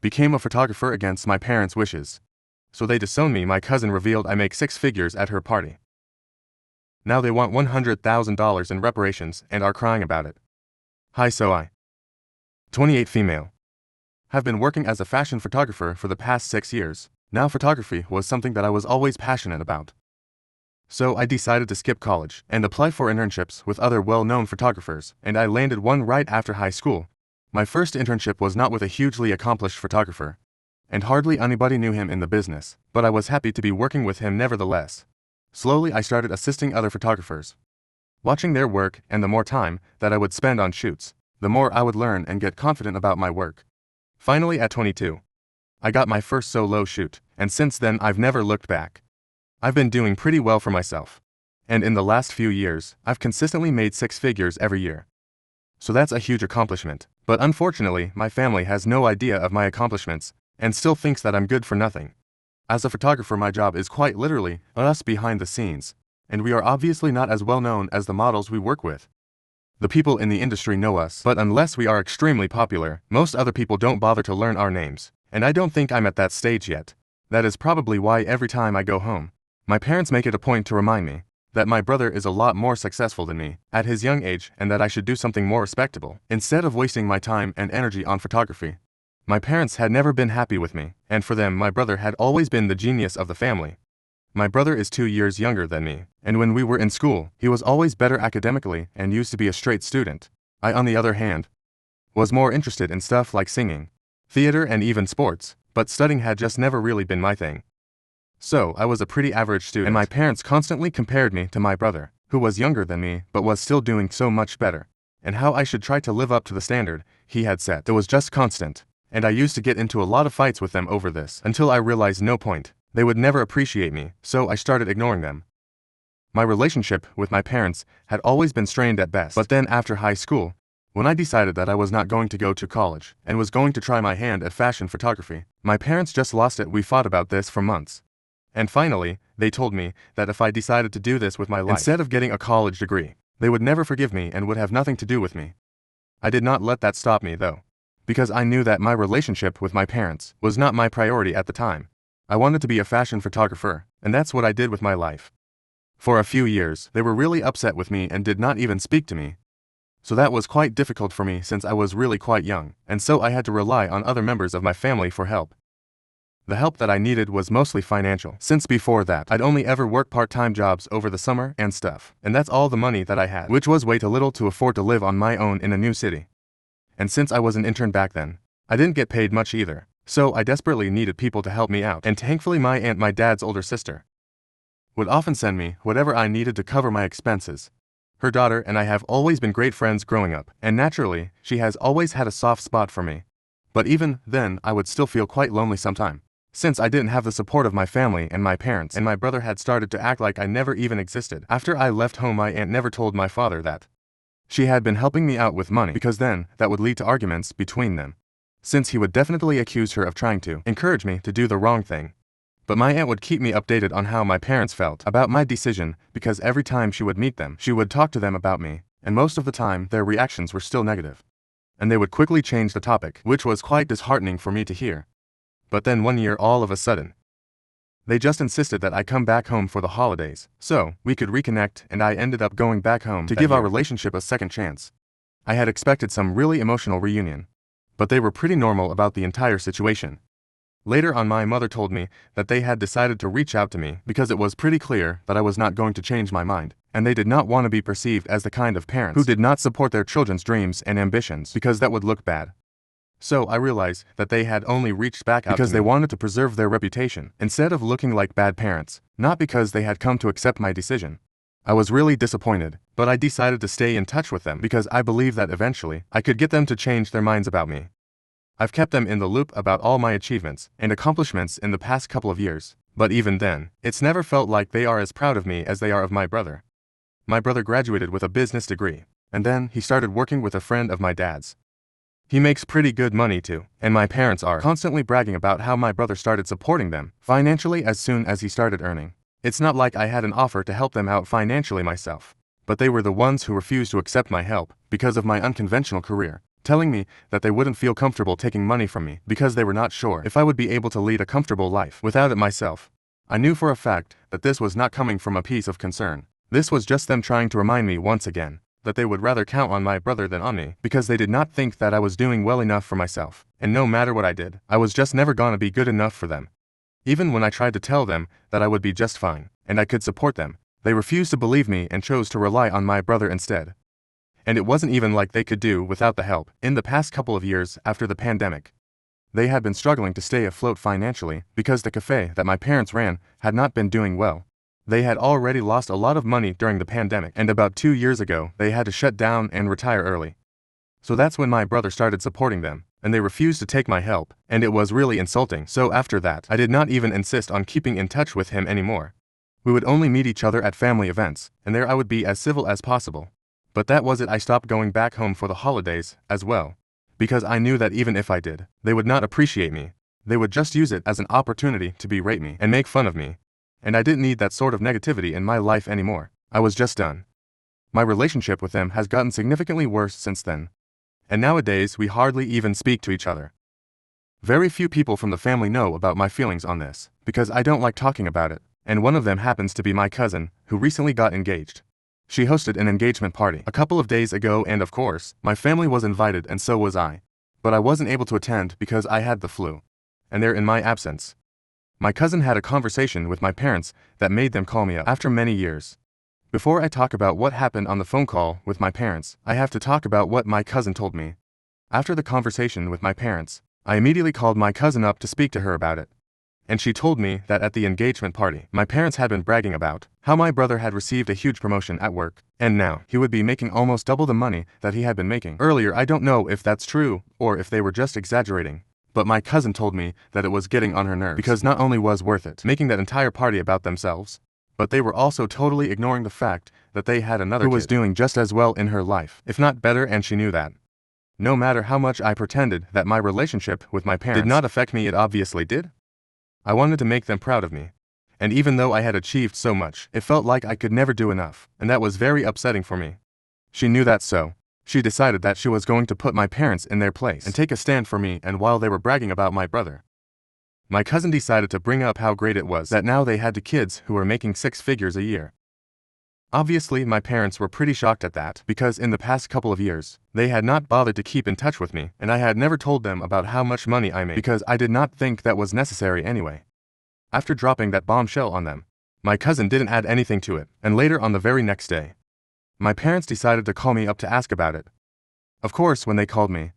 became a photographer against my parents' wishes. So they disowned me. My cousin revealed I make six figures at her party. Now they want $100,000 in reparations and are crying about it. Hi, so I, 28 female, have been working as a fashion photographer for the past 6 years. Now photography was something that I was always passionate about. So I decided to skip college and apply for internships with other well-known photographers, and I landed one right after high school. My first internship was not with a hugely accomplished photographer, and hardly anybody knew him in the business, but I was happy to be working with him nevertheless. Slowly I started assisting other photographers, watching their work, and the more time that I would spend on shoots, the more I would learn and get confident about my work. Finally, at 22, I got my first solo shoot, and since then I've never looked back. I've been doing pretty well for myself, and in the last few years, I've consistently made 6 figures every year. So that's a huge accomplishment, but unfortunately, my family has no idea of my accomplishments and still thinks that I'm good for nothing. As a photographer, my job is quite literally us behind the scenes, and we are obviously not as well known as the models we work with. The people in the industry know us, but unless we are extremely popular, most other people don't bother to learn our names, and I don't think I'm at that stage yet. That is probably why every time I go home, my parents make it a point to remind me that my brother is a lot more successful than me at his young age and that I should do something more respectable instead of wasting my time and energy on photography. My parents had never been happy with me, and for them my brother had always been the genius of the family. My brother is 2 years younger than me, and when we were in school, he was always better academically and used to be a straight student. I, on the other hand, was more interested in stuff like singing, theater, and even sports, but studying had just never really been my thing. So I was a pretty average student, and my parents constantly compared me to my brother, who was younger than me but was still doing so much better, and how I should try to live up to the standard he had set. It was just constant, and I used to get into a lot of fights with them over this until I realized no point. They would never appreciate me, so I started ignoring them. My relationship with my parents had always been strained at best, but then after high school, when I decided that I was not going to go to college and was going to try my hand at fashion photography, my parents just lost it. We fought about this for months. And finally, they told me that if I decided to do this with my life instead of getting a college degree, they would never forgive me and would have nothing to do with me. I did not let that stop me though, because I knew that my relationship with my parents was not my priority at the time. I wanted to be a fashion photographer, and that's what I did with my life. For a few years, they were really upset with me and did not even speak to me. So that was quite difficult for me since I was really quite young, and so I had to rely on other members of my family for help. The help that I needed was mostly financial, since before that I'd only ever worked part-time jobs over the summer and stuff, and that's all the money that I had, which was way too little to afford to live on my own in a new city. And since I was an intern back then, I didn't get paid much either, so I desperately needed people to help me out, and thankfully my aunt, my dad's older sister, would often send me whatever I needed to cover my expenses. Her daughter and I have always been great friends growing up, and naturally, she has always had a soft spot for me. But even then, I would still feel quite lonely sometimes, since I didn't have the support of my family and my parents, and my brother had started to act like I never even existed. After I left home, my aunt never told my father that she had been helping me out with money, because then that would lead to arguments between them, since he would definitely accuse her of trying to encourage me to do the wrong thing. But my aunt would keep me updated on how my parents felt about my decision, because every time she would meet them, she would talk to them about me, and most of the time their reactions were still negative. And they would quickly change the topic, which was quite disheartening for me to hear. But then one year, all of a sudden, they just insisted that I come back home for the holidays, so we could reconnect, and I ended up going back home to give our relationship a second chance. I had expected some really emotional reunion, but they were pretty normal about the entire situation. Later on, my mother told me that they had decided to reach out to me because it was pretty clear that I was not going to change my mind, and they did not want to be perceived as the kind of parents who did not support their children's dreams and ambitions, because that would look bad. So I realized that they had only reached back out because they wanted to preserve their reputation, instead of looking like bad parents, not because they had come to accept my decision. I was really disappointed, but I decided to stay in touch with them because I believed that eventually I could get them to change their minds about me. I've kept them in the loop about all my achievements and accomplishments in the past couple of years, but even then, it's never felt like they are as proud of me as they are of my brother. My brother graduated with a business degree, and then he started working with a friend of my dad's. He makes pretty good money too, and my parents are constantly bragging about how my brother started supporting them financially as soon as he started earning. It's not like I had an offer to help them out financially myself, but they were the ones who refused to accept my help because of my unconventional career. telling me that they wouldn't feel comfortable taking money from me because they were not sure if I would be able to lead a comfortable life without it myself. I knew for a fact that this was not coming from a piece of concern. This was just them trying to remind me once again that they would rather count on my brother than on me because they did not think that I was doing well enough for myself, and no matter what I did, I was just never gonna be good enough for them. Even when I tried to tell them that I would be just fine and I could support them, they refused to believe me and chose to rely on my brother instead. And it wasn't even like they could do without the help. In the past couple of years after the pandemic, they had been struggling to stay afloat financially because the cafe that my parents ran had not been doing well. They had already lost a lot of money during the pandemic, and about 2 years ago they had to shut down and retire early. So that's when my brother started supporting them, and they refused to take my help, and it was really insulting. So after that, I did not even insist on keeping in touch with him anymore. We would only meet each other at family events, and there I would be as civil as possible. But that was it. I stopped going back home for the holidays as well, because I knew that even if I did, they would not appreciate me. They would just use it as an opportunity to berate me and make fun of me. And I didn't need that sort of negativity in my life anymore. I was just done. My relationship with them has gotten significantly worse since then. And nowadays we hardly even speak to each other. Very few people from the family know about my feelings on this, because I don't like talking about it, and one of them happens to be my cousin, who recently got engaged. She hosted an engagement party a couple of days ago, and of course, my family was invited and so was I. But I wasn't able to attend because I had the flu. And they're in my absence. My cousin had a conversation with my parents that made them call me up after many years. Before I talk about what happened on the phone call with my parents, I have to talk about what my cousin told me. After the conversation with my parents, I immediately called my cousin up to speak to her about it. And she told me that at the engagement party, my parents had been bragging about how my brother had received a huge promotion at work, and now he would be making almost double the money that he had been making earlier. I don't know if that's true or if they were just exaggerating. But my cousin told me that it was getting on her nerves because not only was worth it making that entire party about themselves, but they were also totally ignoring the fact that they had another who was doing just as well in her life, if not better, and she knew that. No matter how much I pretended that my relationship with my parents did not affect me, it obviously did. I wanted to make them proud of me. And even though I had achieved so much, it felt like I could never do enough, and that was very upsetting for me. She knew that, so she decided that she was going to put my parents in their place and take a stand for me. And while they were bragging about my brother, my cousin decided to bring up how great it was that now they had 2 kids who were making 6 figures a year. Obviously, my parents were pretty shocked at that because in the past couple of years, they had not bothered to keep in touch with me, and I had never told them about how much money I made because I did not think that was necessary anyway. After dropping that bombshell on them, my cousin didn't add anything to it, and later on the very next day, my parents decided to call me up to ask about it. Of course, when they called me,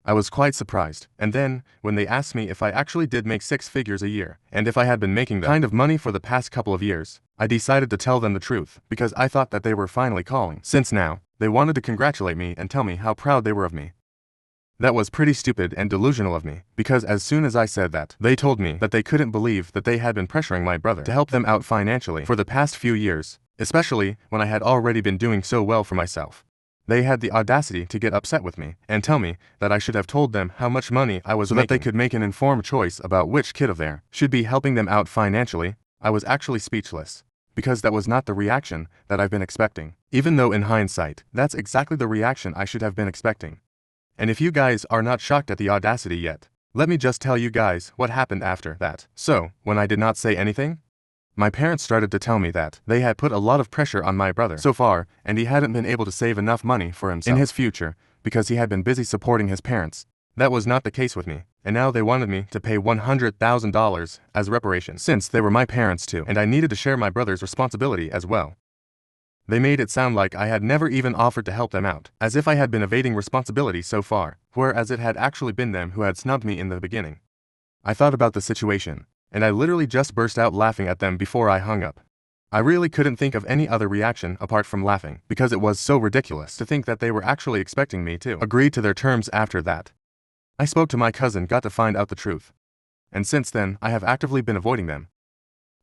I was quite surprised, and then, when they asked me if I actually did make 6 figures a year, and if I had been making that kind of money for the past couple of years, I decided to tell them the truth, because I thought that they were finally calling, since now, they wanted to congratulate me and tell me how proud they were of me. That was pretty stupid and delusional of me, because as soon as I said that, they told me that they couldn't believe that they had been pressuring my brother to help them out financially for the past few years, especially when I had already been doing so well for myself. They had the audacity to get upset with me and tell me that I should have told them how much money I was making so that they could make an informed choice about which kid of theirs should be helping them out financially. I was actually speechless, because that was not the reaction that I've been expecting, even though in hindsight, that's exactly the reaction I should have been expecting. And if you guys are not shocked at the audacity yet, let me just tell you guys what happened after that. So, when I did not say anything, my parents started to tell me that they had put a lot of pressure on my brother so far, and he hadn't been able to save enough money for himself in his future because he had been busy supporting his parents. That was not the case with me, and now they wanted me to pay $100,000 as reparations since they were my parents too, and I needed to share my brother's responsibility as well. They made it sound like I had never even offered to help them out, as if I had been evading responsibility so far, whereas it had actually been them who had snubbed me in the beginning. I thought about the situation, and I literally just burst out laughing at them before I hung up. I really couldn't think of any other reaction apart from laughing, because it was so ridiculous to think that they were actually expecting me to agree to their terms after that. I spoke to my cousin, got to find out the truth. And since then, I have actively been avoiding them.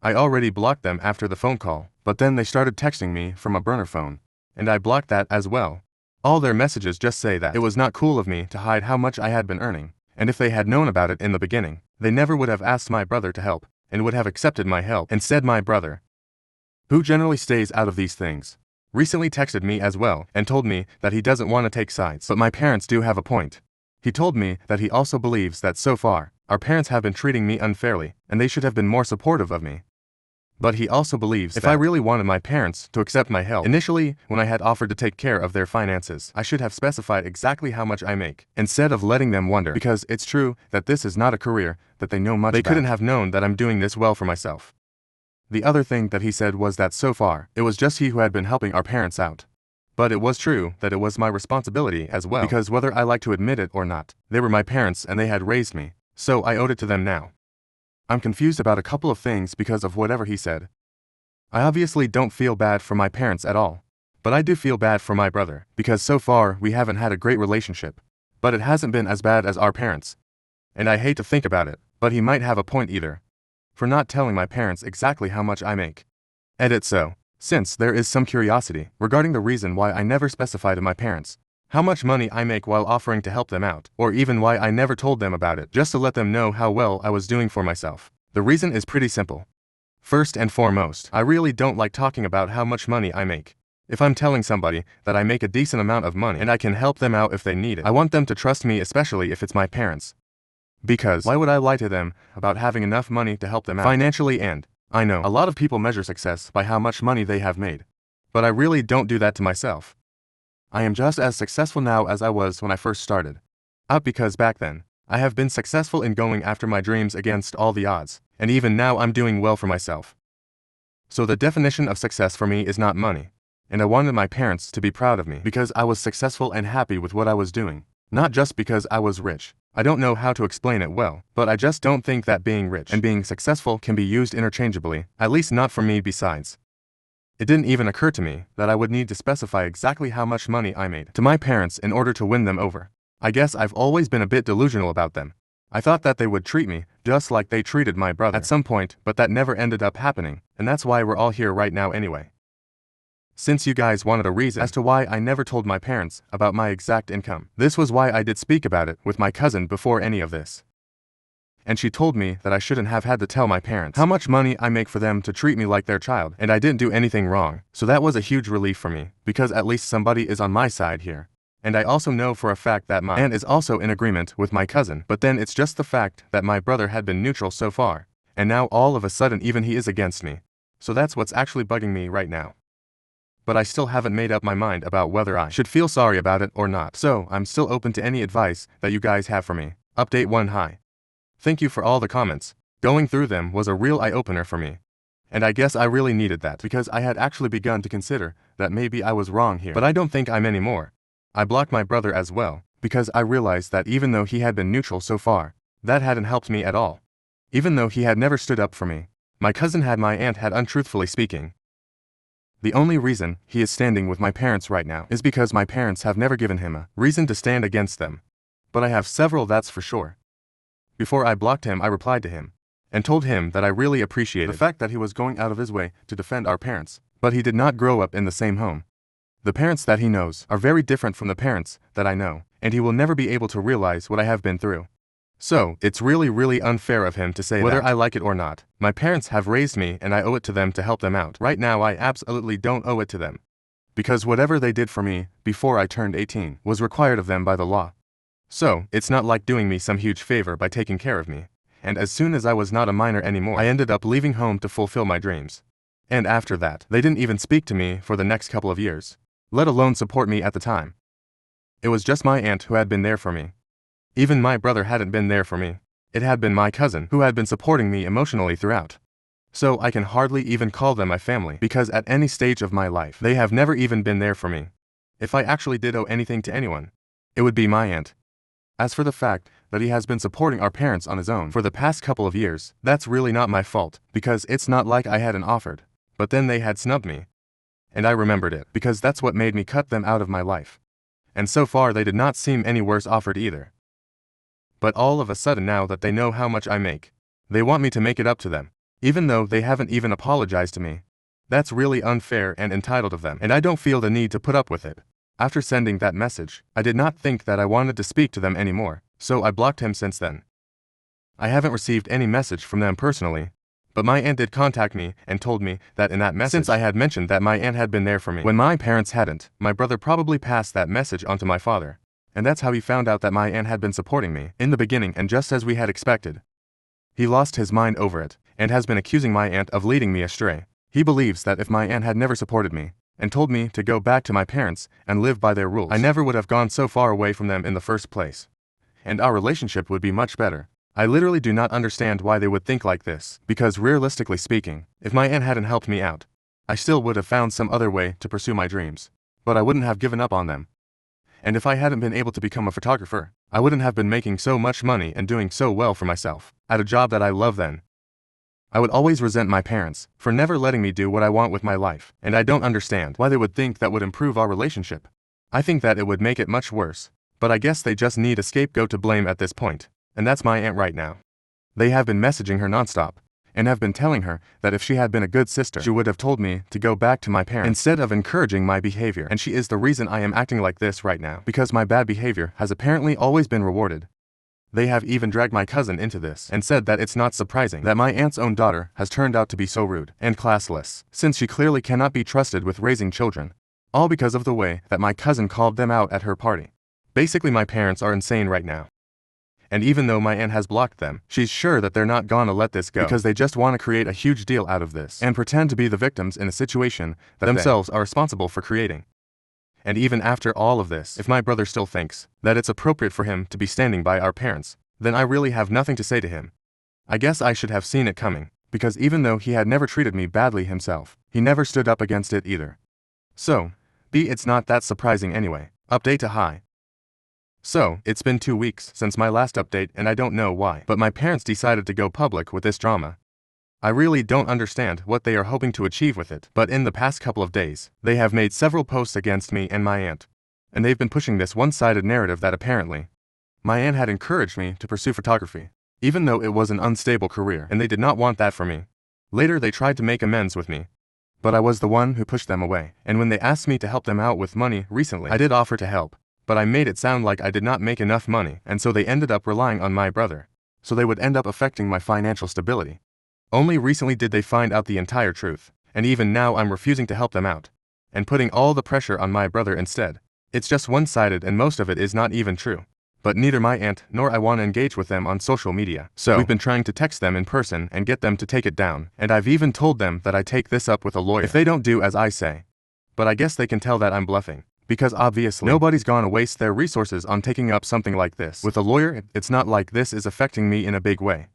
I already blocked them after the phone call, but then they started texting me from a burner phone, and I blocked that as well. All their messages just say that it was not cool of me to hide how much I had been earning, and if they had known about it in the beginning, they never would have asked my brother to help, and would have accepted my help. Instead, my brother, who generally stays out of these things, recently texted me as well and told me that he doesn't want to take sides, but my parents do have a point. He told me that he also believes that so far, our parents have been treating me unfairly, and they should have been more supportive of me. But he also believes if I really wanted my parents to accept my help, initially, when I had offered to take care of their finances, I should have specified exactly how much I make, instead of letting them wonder, because it's true that this is not a career that they know much about. They couldn't have known that I'm doing this well for myself. The other thing that he said was that so far, it was just he who had been helping our parents out. But it was true that it was my responsibility as well, because whether I like to admit it or not, they were my parents and they had raised me, so I owed it to them now. I'm confused about a couple of things because of whatever he said. I obviously don't feel bad for my parents at all, but I do feel bad for my brother, because so far we haven't had a great relationship, but it hasn't been as bad as our parents. And I hate to think about it, but he might have a point either, for not telling my parents exactly how much I make. Edit so, since there is some curiosity regarding the reason why I never specified to my parents how much money I make while offering to help them out, or even why I never told them about it just to let them know how well I was doing for myself. The reason is pretty simple. First and foremost, I really don't like talking about how much money I make. If I'm telling somebody that I make a decent amount of money and I can help them out if they need it, I want them to trust me, especially if it's my parents. Because why would I lie to them about having enough money to help them out financially? And I know a lot of people measure success by how much money they have made, but I really don't do that to myself. I am just as successful now as I was when I first started out, because back then, I have been successful in going after my dreams against all the odds, and even now I'm doing well for myself. So the definition of success for me is not money, and I wanted my parents to be proud of me because I was successful and happy with what I was doing, not just because I was rich. I don't know how to explain it well, but I just don't think that being rich and being successful can be used interchangeably, at least not for me. Besides, it didn't even occur to me that I would need to specify exactly how much money I made to my parents in order to win them over. I guess I've always been a bit delusional about them. I thought that they would treat me just like they treated my brother at some point, but that never ended up happening, and that's why we're all here right now anyway. Since you guys wanted a reason as to why I never told my parents about my exact income, this was why I did speak about it with my cousin before any of this. And she told me that I shouldn't have had to tell my parents how much money I make for them to treat me like their child, and I didn't do anything wrong, so that was a huge relief for me, because at least somebody is on my side here. And I also know for a fact that my aunt is also in agreement with my cousin, but then it's just the fact that my brother had been neutral so far, and now all of a sudden even he is against me. So that's what's actually bugging me right now. But I still haven't made up my mind about whether I should feel sorry about it or not, so I'm still open to any advice that you guys have for me. Update 1 Hi. Thank you for all the comments. Going through them was a real eye-opener for me. And I guess I really needed that, because I had actually begun to consider that maybe I was wrong here, but I don't think I'm anymore. I blocked my brother as well, because I realized that even though he had been neutral so far, that hadn't helped me at all. Even though he had never stood up for me, my cousin had my aunt had untruthfully speaking. The only reason he is standing with my parents right now is because my parents have never given him a reason to stand against them. But I have several, that's for sure. Before I blocked him, I replied to him and told him that I really appreciated the fact that he was going out of his way to defend our parents, but he did not grow up in the same home. The parents that he knows are very different from the parents that I know, and he will never be able to realize what I have been through. So, it's really unfair of him to say whether I like it or not. My parents have raised me and I owe it to them to help them out. Right now I absolutely don't owe it to them, because whatever they did for me before I turned 18 was required of them by the law. So, it's not like doing me some huge favor by taking care of me. And as soon as I was not a minor anymore, I ended up leaving home to fulfill my dreams. And after that, they didn't even speak to me for the next couple of years, let alone support me at the time. It was just my aunt who had been there for me. Even my brother hadn't been there for me. It had been my cousin who had been supporting me emotionally throughout. So I can hardly even call them my family, because at any stage of my life, they have never even been there for me. If I actually did owe anything to anyone, it would be my aunt. As for the fact that he has been supporting our parents on his own for the past couple of years, that's really not my fault, because it's not like I hadn't offered, but then they had snubbed me. And I remembered it, because that's what made me cut them out of my life. And so far they did not seem any worse offered either. But all of a sudden, now that they know how much I make, they want me to make it up to them, even though they haven't even apologized to me. That's really unfair and entitled of them, and I don't feel the need to put up with it. After sending that message, I did not think that I wanted to speak to them anymore, so I blocked him since then. I haven't received any message from them personally, But my aunt did contact me and told me that in that message, since I had mentioned that my aunt had been there for me when my parents hadn't, my brother probably passed that message on to my father. And that's how he found out that my aunt had been supporting me in the beginning, and just as we had expected, he lost his mind over it and has been accusing my aunt of leading me astray. He believes that if my aunt had never supported me and told me to go back to my parents and live by their rules, I never would have gone so far away from them in the first place, and our relationship would be much better. I literally do not understand why they would think like this, because realistically speaking, if my aunt hadn't helped me out, I still would have found some other way to pursue my dreams. But I wouldn't have given up on them. And if I hadn't been able to become a photographer, I wouldn't have been making so much money and doing so well for myself at a job that I love then. I would always resent my parents for never letting me do what I want with my life, and I don't understand why they would think that would improve our relationship. I think that it would make it much worse, but I guess they just need a scapegoat to blame at this point. And that's my aunt right now. They have been messaging her nonstop, and have been telling her that if she had been a good sister, she would have told me to go back to my parents instead of encouraging my behavior. And she is the reason I am acting like this right now, because my bad behavior has apparently always been rewarded. They have even dragged my cousin into this and said that it's not surprising that my aunt's own daughter has turned out to be so rude and classless, since she clearly cannot be trusted with raising children, all because of the way that my cousin called them out at her party. Basically, my parents are insane right now. And even though my aunt has blocked them, she's sure that they're not gonna let this go, because they just want to create a huge deal out of this and pretend to be the victims in a situation that themselves are responsible for creating. And even after all of this, if my brother still thinks that it's appropriate for him to be standing by our parents, then I really have nothing to say to him. I guess I should have seen it coming, because even though he had never treated me badly himself, he never stood up against it either. So, it's not that surprising anyway. Update to hi. So, it's been 2 weeks since my last update, and I don't know why, but my parents decided to go public with this drama. I really don't understand what they are hoping to achieve with it, but in the past couple of days, they have made several posts against me and my aunt. And they've been pushing this one-sided narrative that apparently my aunt had encouraged me to pursue photography, even though it was an unstable career, and they did not want that for me. Later they tried to make amends with me, but I was the one who pushed them away, and when they asked me to help them out with money recently, I did offer to help. But I made it sound like I did not make enough money, and so they ended up relying on my brother, so they would end up affecting my financial stability. Only recently did they find out the entire truth, and even now I'm refusing to help them out, and putting all the pressure on my brother instead. It's just one-sided, and most of it is not even true. But neither my aunt nor I want to engage with them on social media, so we've been trying to text them in person and get them to take it down, and I've even told them that I take this up with a lawyer if they don't do as I say. But I guess they can tell that I'm bluffing. Because obviously, nobody's gonna waste their resources on taking up something like this. With a lawyer, it's not like this is affecting me in a big way.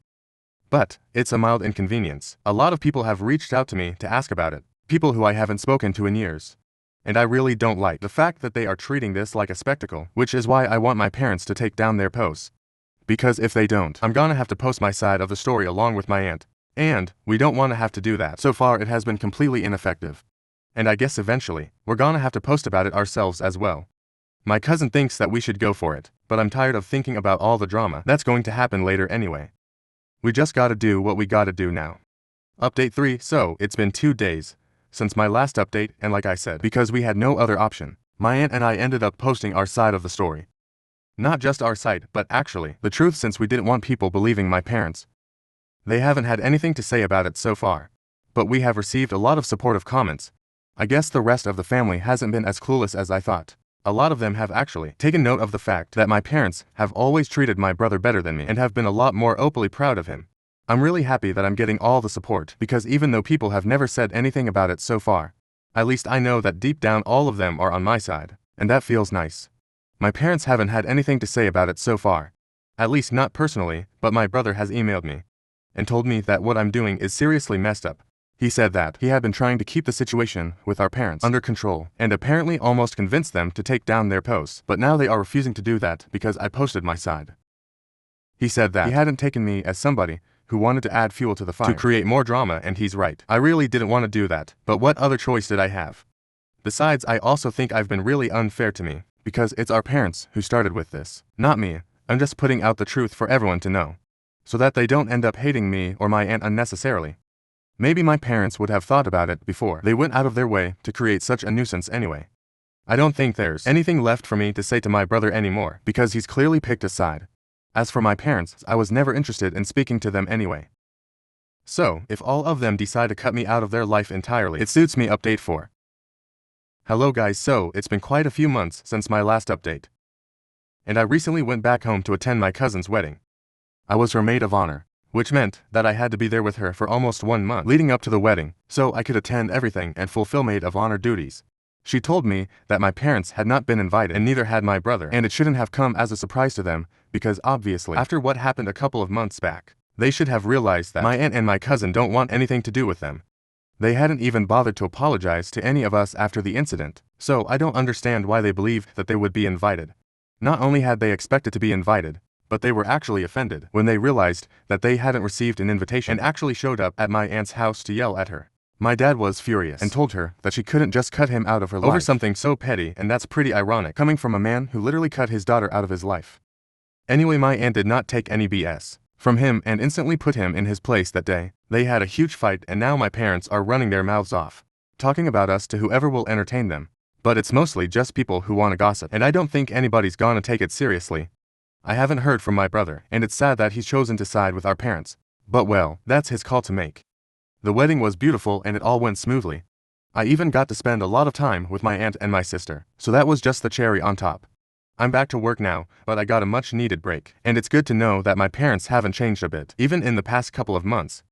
But it's a mild inconvenience. A lot of people have reached out to me to ask about it, people who I haven't spoken to in years. And I really don't like the fact that they are treating this like a spectacle, which is why I want my parents to take down their posts. Because if they don't, I'm gonna have to post my side of the story along with my aunt. And we don't want to have to do that. So far it has been completely ineffective. And I guess eventually, we're gonna have to post about it ourselves as well. My cousin thinks that we should go for it, but I'm tired of thinking about all the drama that's going to happen later anyway. We just gotta do what we gotta do now. Update 3. So, it's been 2 days since my last update, and like I said, because we had no other option, my aunt and I ended up posting our side of the story. Not just our side, but actually the truth, since we didn't want people believing my parents. They haven't had anything to say about it so far, but we have received a lot of supportive comments. I guess the rest of the family hasn't been as clueless as I thought. A lot of them have actually taken note of the fact that my parents have always treated my brother better than me and have been a lot more openly proud of him. I'm really happy that I'm getting all the support, because even though people have never said anything about it so far, at least I know that deep down all of them are on my side, and that feels nice. My parents haven't had anything to say about it so far. At least not personally, but my brother has emailed me and told me that what I'm doing is seriously messed up. He said that he had been trying to keep the situation with our parents under control and apparently almost convinced them to take down their posts, but now they are refusing to do that because I posted my side. He said that he hadn't taken me as somebody who wanted to add fuel to the fire to create more drama, and he's right. I really didn't want to do that, but what other choice did I have? Besides, I also think I've been really unfair to me, because it's our parents who started with this, not me. I'm just putting out the truth for everyone to know, so that they don't end up hating me or my aunt unnecessarily. Maybe my parents would have thought about it before they went out of their way to create such a nuisance anyway. I don't think there's anything left for me to say to my brother anymore, because he's clearly picked a side. As for my parents, I was never interested in speaking to them anyway. So, if all of them decide to cut me out of their life entirely, it suits me. Update 4. Hello guys, so it's been quite a few months since my last update. And I recently went back home to attend my cousin's wedding. I was her maid of honor, which meant that I had to be there with her for almost 1 month leading up to the wedding, so I could attend everything and fulfill maid of honor duties. She told me that my parents had not been invited and neither had my brother, and it shouldn't have come as a surprise to them, because obviously, after what happened a couple of months back, they should have realized that my aunt and my cousin don't want anything to do with them. They hadn't even bothered to apologize to any of us after the incident, so I don't understand why they believe that they would be invited. Not only had they expected to be invited, but they were actually offended when they realized that they hadn't received an invitation and actually showed up at my aunt's house to yell at her. My dad was furious and told her that she couldn't just cut him out of her life over something so petty, and that's pretty ironic coming from a man who literally cut his daughter out of his life. Anyway, my aunt did not take any BS from him and instantly put him in his place that day. They had a huge fight and now my parents are running their mouths off, talking about us to whoever will entertain them. But it's mostly just people who want to gossip, and I don't think anybody's gonna take it seriously. I haven't heard from my brother, and it's sad that he's chosen to side with our parents. But well, that's his call to make. The wedding was beautiful and it all went smoothly. I even got to spend a lot of time with my aunt and my sister, so that was just the cherry on top. I'm back to work now, but I got a much needed break, and it's good to know that my parents haven't changed a bit, even in the past couple of months.